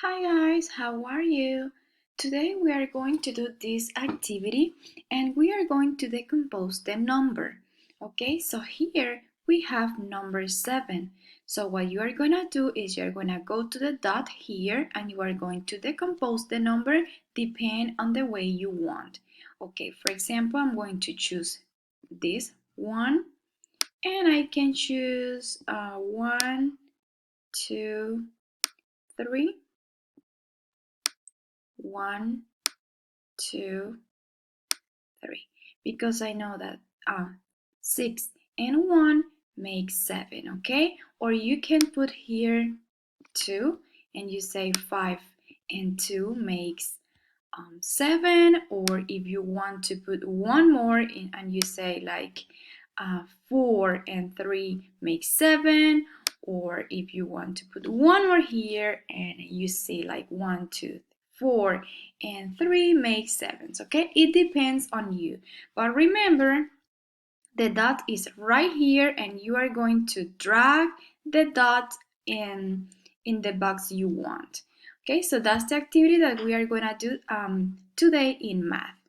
Hi guys, how are you? Today we are going to do this activity and we are going to decompose the number. Okay, so here we have number 7. So what you are going to do is you are going to go to the dot here and you are going to decompose the number depending on the way you want. Okay, for example, I'm going to choose this one and I can choose 1, 2, 3. 1, 2, 3. Because I know that 6 and 1 makes 7, okay? Or you can put here 2 and you say 5 and 2 makes 7. Or if you want to put one more in and you say like 4 and 3 makes 7. Or if you want to put one more here and you say like 1, 2, 4 and 3 makes 7. Okay, it depends on you, but remember the dot is right here and you are going to drag the dot in the box you want. Okay, so that's the activity that we are going to do today in math.